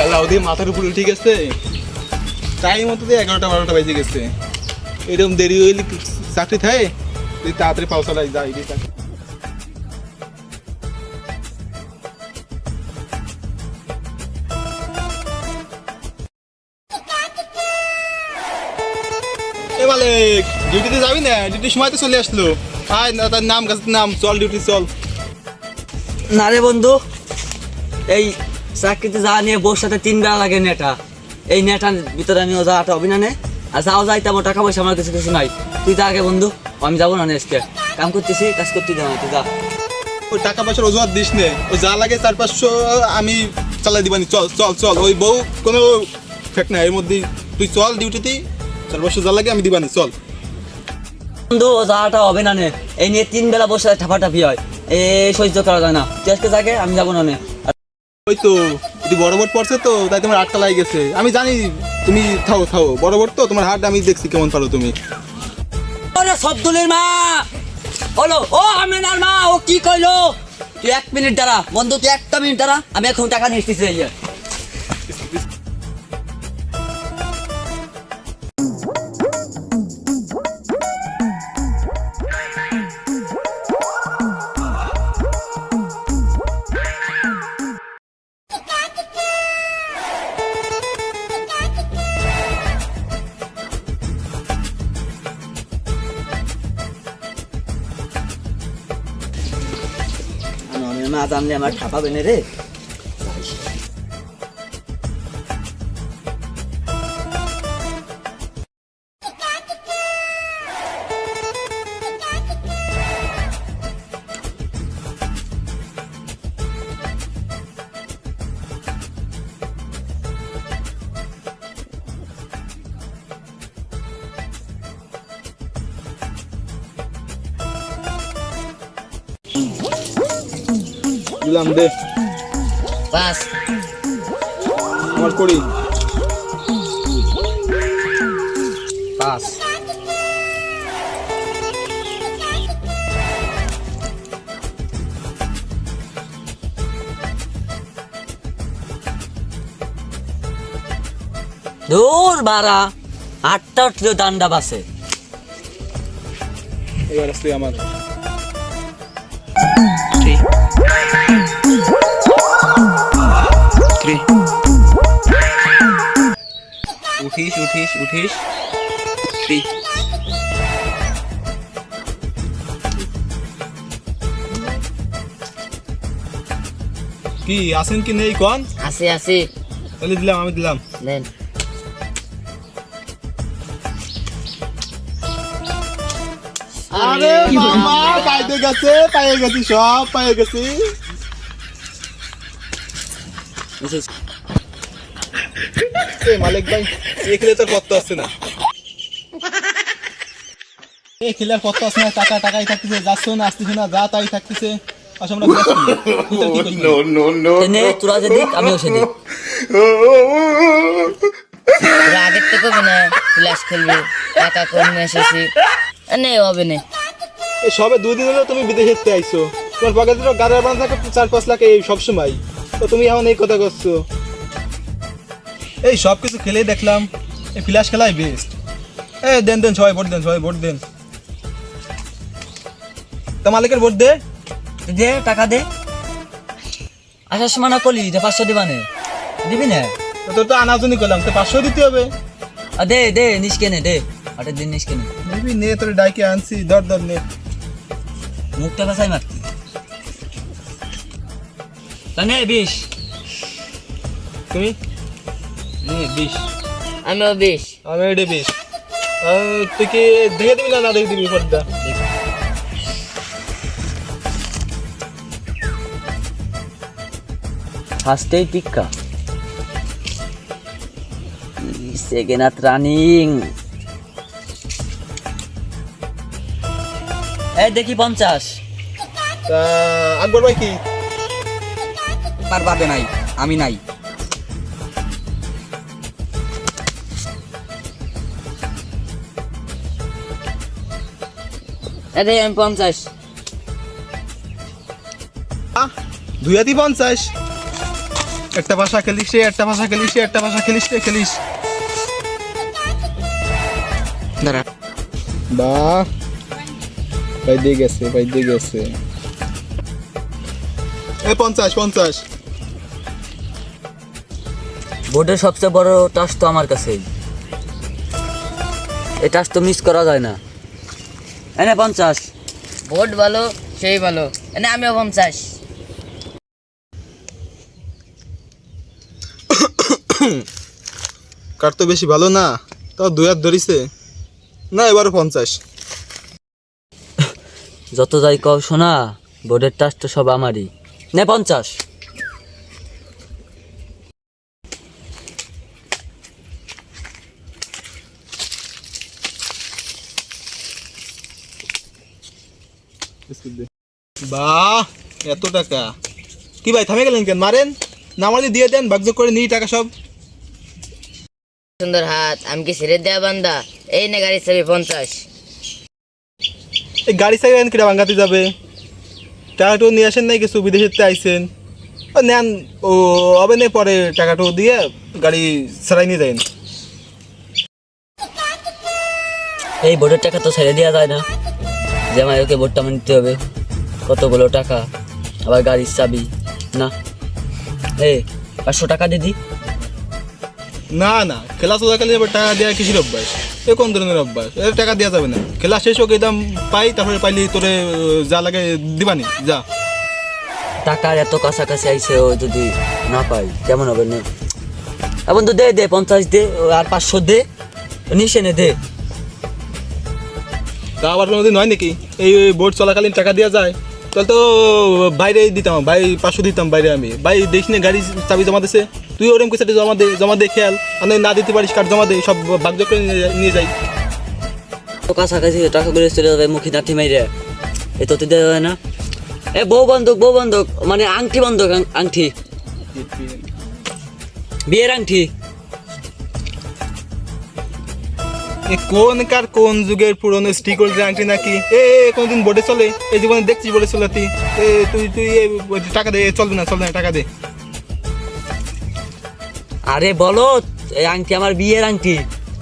বেলা ওদের মাথার উপরে ঠিক আছে, টাইম মতো 11টা-12টা বেজে গেছে। এরকম দেরি হইলে চাকরি থাকে, তুই তাড়াতাড়ি পাউসালাই যাই চাকরি। এ মালিক, ডিউটিতে যাবি না? ডিউটির সময় তো চলে আসলো। আয় না, তার নাম গাছের নাম, চল ডিউটি চল। না রে বন্ধু, এই চাকরিতে যাওয়া নিয়ে বউর সাথে 3 বেলা লাগে নেটা। এই নেটার ভিতরে নিয়ে যাওয়াটা হবে না নে। আর যাও যাইতে আমার টাকা পয়সা আমার কিছু নাই। তুই যা আগে বন্ধু, আমি যাবো না আজকে। কাম করতেছি, কাজ করতে যাবো, তুই যা। ওই টাকা পয়সার অজুহাত দিস নে, ওই যা লাগে 400-500 আমি চালাই দিবানি। চল চল চল, ওই বউ কোনো ফেক না এর মধ্যে। তুই চল ডিউটিতে, 400 যা লাগে আমি দিবানি, চল। বন্ধু ও যাওয়াটা হবে না নে। এই নিয়ে 3 বেলা বসে ঠাপাঠাপি হয়, এই সহ্য করা যায় না। তুই আজকে যাকে, আমি যাবো না নে। ওই তো যদি বড় বোর্ড পড়ছে তো, তাই তোমার হাতটা লাগে গেছে। আমি জানি তুমি থাও থাও, বড় বোর্ড তো তোমার হাত আমি দেখছি কেমন পারো তুমি। ওরে সবদুলের মা বলো, ও আমেনার মা, ও কি কইলো? তুই 1 মিনিট দাঁড়া বন্ধু, তুই 1 মিনিট দাঁড়া, আমি এখন টাকা নিয়ে এসেছি। মা জানলে আমার ঠাপাবে না রে। দিলাম দে বাস আমার করি পাস। দূর বারা 8টা উঠলেও দান্ডা বাসে। এবার আসলে আমার উঠিস উঠিস উঠিস। কি আসেন কি নেই কোন? আসি আসি, তাহলে দিলাম, আমি দিলাম। নেন। আরে মামা পাইতে গেছে, পাইয়ে গেছি, সব পাইয়ে গেছি। এই মালিক ভাই, এই খেলে তোর পত্তা আসছে না, এই খেলার পত্তা আসছে না। টাকা টাকাই থাকতেছে, যাচ্ছ না আসতেছে না, যা তাই থাকতেছে। তোরা যে দিক আমিও সে দিক। আগের তো কবে না ক্লাস খেলবে, টাকা কম নিয়ে এসেছি, নেই হবে না। এই সবে 2 দিন হলো তুমি বিদেশে আইছো, তোমার পকেটে তো গাড়ার বান থাকে 4-5 লাখ এই সবসময়। তো তুমি এখন এই কথা করছো? এই সব কিছু খেলেই দেখলাম এই ফ্ল্যাশ খেলাই বেস্ট। এই দেন দেন, সবাই ভোট দেন, সবাই ভোট দেন। তা মালিকের ভোট দে, দে টাকা দে। আসার সময় না করলি যে 500 দিবানে, দিবি না? তোর তো আনাজনি করলাম, তো 500 দিতে হবে। দে দে নিষ্কেনে দে, 8 দিন নিষ্কেনে নিবি নে, তোর ডাইকে আনছি, ধর ধর নে। মুখটা বাসাই মার তানে 20। তুমি নে 20, আমিও 20। আমি এটা 20। তুই কি দেখে দিবি না দেখে দিবি পর্দা? ফার্স্টেই টিক্কা, সেকেন্ড হাত রানিং। এই দেখি 50। তা আকবর ভাই কি তার বাদে নাই, আমি নাই। আরে আমি 50। 2 হাতি 50। একটা ভাষা খেলিস রে, একটা ভাষা খেলিস রে, একটা ভাষা খেলিস রে, খেলিস। দাঁড়া বাহ, ভাই দিয়ে গেছে, ভাই দিয়ে গেছে। 50। বোর্ডের সবচেয়ে বড় টাস্ক তো আমার কাছেই, এই টাস্ক তো মিস করা যায় না। এনে 50। বোর্ড ভালো সেই ভালো, এনে আমিও 50। কার তো বেশি ভালো না, তাও 2 হাত ধরিছে না, এবারও 50। যত যাই কও শোনা, বোর্ডের টাস্ক তো সব আমারই। নে 50। বাহ, এত টাকা! কি ভাই থামে গেলেন কেন? মারেন না, মারলে দিয়ে দেন, ভাগযোগ করে নিই টাকা সব। সুন্দর হাত, আমি কি ছেড়ে দেয়া বান্দা? এই নে গাড়ির চাবি 50। এই গাড়ি চাইবেন কিটা ভাঙ্গাতে যাবে? টাকাটাও নিয়ে আসেন নাই কিছু, বিদেশেতে আইসেন। ও নেন, ও হবে না, পরে টাকাটাও দিয়ে গাড়ি ছাড়াই নিয়ে যাবেন। এই বোর্ডের টাকা তো ছেড়ে দেওয়া যায় না, যে আমার ওকে বোর্ডটা আমার নিতে হবে। কতগুলো টাকা, আবার গাড়ির চাবি না। 500 টাকা দিদি। না না, খেলা চলাকালীন এবার টাকা দেওয়া কিসের অভ্যাস? এ কোন ধরনের অভ্যাস? এর টাকা দেওয়া যাবে না। খেলা শেষ হোক, একদম পাই, তারপরে পাইলি তোরে যা লাগে দিবানি, যা। টাকার এত কাছাকাছি আইছে, ও যদি না পাই কেমন হবে? না এখন তো দে 50 দে, আর 500 দে, নিচে নে দে। তা আবার কোনোদিন হয় নাকি এই বোর্ড চলাকালীন টাকা দেওয়া যায়? তাহলে তো বাইরে দিতাম, ভাই 500 দিতাম বাইরে। আমি ভাই দেখিস না গাড়ি চাবি জমা দিছে, তুই ওরকম কিছু জমা দে খেয়াল, আমি না দিতে পারিস কার জমা দে, সব ভাগযোগ করে নিয়ে যাই। তো কাছাকাছি টাকা করে চলে যাবে, মুখি নাতি মাইরে এ তো দেওয়া যায় না। বউ বন্ধক মানে আংটি বন্ধক, আংটি, বিয়ের আংটি। কোন যুগের পুরনো স্টিক হোল্ডার আংটি নাকি? কোনদিন বোর্ডে চলে? এই জীবনে দেখছিস বোর্ডে চলে? তুই টাকা দে, চলবে না টাকা দে। আরে বলো, এই আংটি আমার বিয়ের আংটি,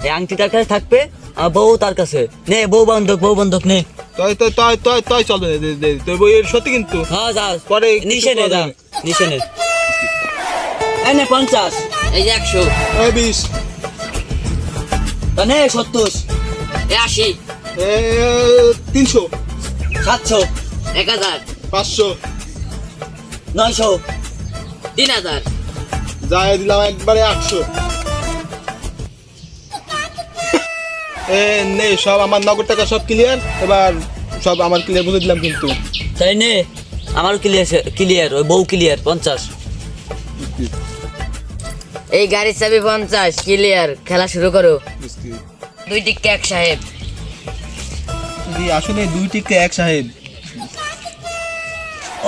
এই আংটি তার কাছে থাকবে, আমার বউ তার কাছে। নে বউ বন্ধক নে। তুই চলবে না, তোর বইয়ের সত্যি কিন্তু। হ্যাঁ যা, পরে নিচে নে, যা নিচে নে। এই নে 50। এই যে 100। 20। তা নে 70। এই 80। 300। 700। 1000। 500। 900। 3000। যাই দিলাম একবারে 800। নে সব আমার নগদ টাকা সব ক্লিয়ার, এবার সব আমার ক্লিয়ার বলে দিলাম কিন্তু। তাই নে, আমারও ক্লিয়ার, ওই বউ ক্লিয়ার 50। এই গাড়ির চাবি 50 ক্লিয়ার, খেলা শুরু করো। 2 টিক্কা 1 সাহেব। আসলে 2 টিক্কা 1 সাহেব।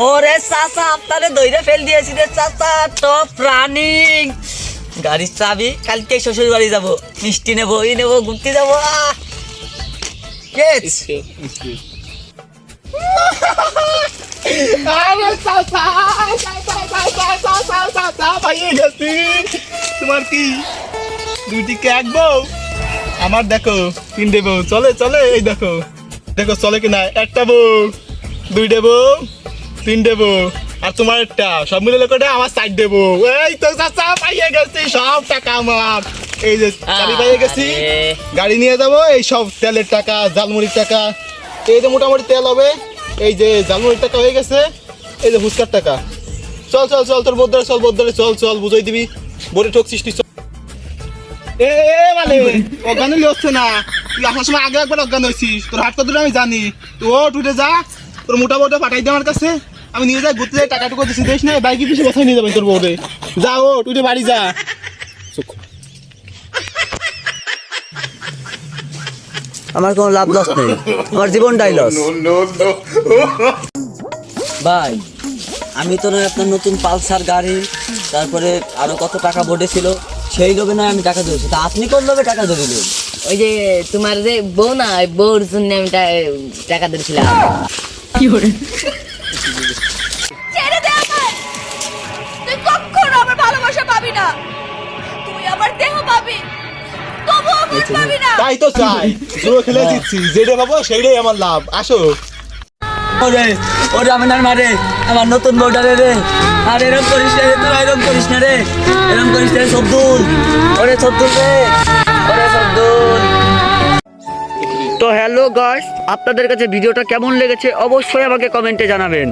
ওরে চাচা, আপনারে দইরে ফেল দিয়েছি রে চাচা, তো প্রাণিং। গাড়ির চাবি, কালকে শ্বশুর বাড়ি যাবো, মিষ্টি নেবো, ঘুরতে যাবো। তোমার কি 2 টিক্কা 1 বউ? আমার দেখো 3টে বউ, চলে এই দেখো চলে কিনা। 1টা বউ, 2টে বউ, 3টে বউ, আর তোমার একটা, সব মিলে লোকটা আমার 4 দেবো। এই তো চাচা পাইয়ে গেছি, সব টাকা আমার। এই যে চাবি পাইয়ে গেছি, গাড়ি নিয়ে যাবো। এই সব তেলের টাকা, জালমুড়ির টাকা, এই যে মোটামুটি তেল হবে, এই যে জালমুড়ির টাকা হয়ে গেছে, এই যে ফুচকার টাকা। চল তোর বোধরে চল বুঝাই দিবি, বোর্ডে ঠকছিস তুই। মানে অজ্ঞান হলে হচ্ছে না, তুই আসার সময় আগে একবার অজ্ঞান হয়েছিস, তোর হাত কত আমি জানি। তুই উঠে যা, তোর মোটা বউটা পাঠাই দে আমার কাছে, আমি নিয়ে যাই ঘুরতে যাই, টাকাটুকু দিচ্ছি দেখিস না, বাইকে পিছিয়ে কোথায় নিয়ে যাবেন তোর বউরে। যা উঠে বাড়ি যা। আমার কোনো লাভ লস নেই, আমার জীবনটাই লস। ভাই আমি তো নয় আপনার নতুন পালসার গাড়ি, তারপরে আরো কত টাকা বোর্ডে ছিল, সেই লোভে নয় আমি টাকা দিয়েছি, তা আপনি কোন লোভে টাকা দিয়ে দিলেন? ওই যে তোমার যে বউ না, ওই বউর জন্য আমি টাকা দিয়েছিলাম। কি করে ছেড়ে দে আমায়, তুই কখনো আমার ভালো তাই তো চাই, জুয়ো খেলে জিতছি, যেটা পাবো সেইটাই আমার লাভ। আসো। ওরে ওরে আমি না মারে আমার নতুন বউটারে রে। আর এরকম করিস না রে, তুই এরকম করিস না রে, এরকম করিস না রে সবদুল। ওরে সবদুল রে, ওরে সবদুল। তো হ্যালো গাইস, আপনাদের কাছে ভিডিওটা কেমন লেগেছে অবশ্যই আমাকে কমেন্টে জানাবেন,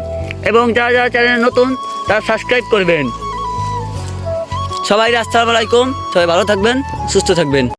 এবং যারা যারা চ্যানেলে নতুন তারা সাবস্ক্রাইব করবেন। সবাই আসসালামু আলাইকুম, সবাই ভালো থাকবেন, সুস্থ থাকবেন।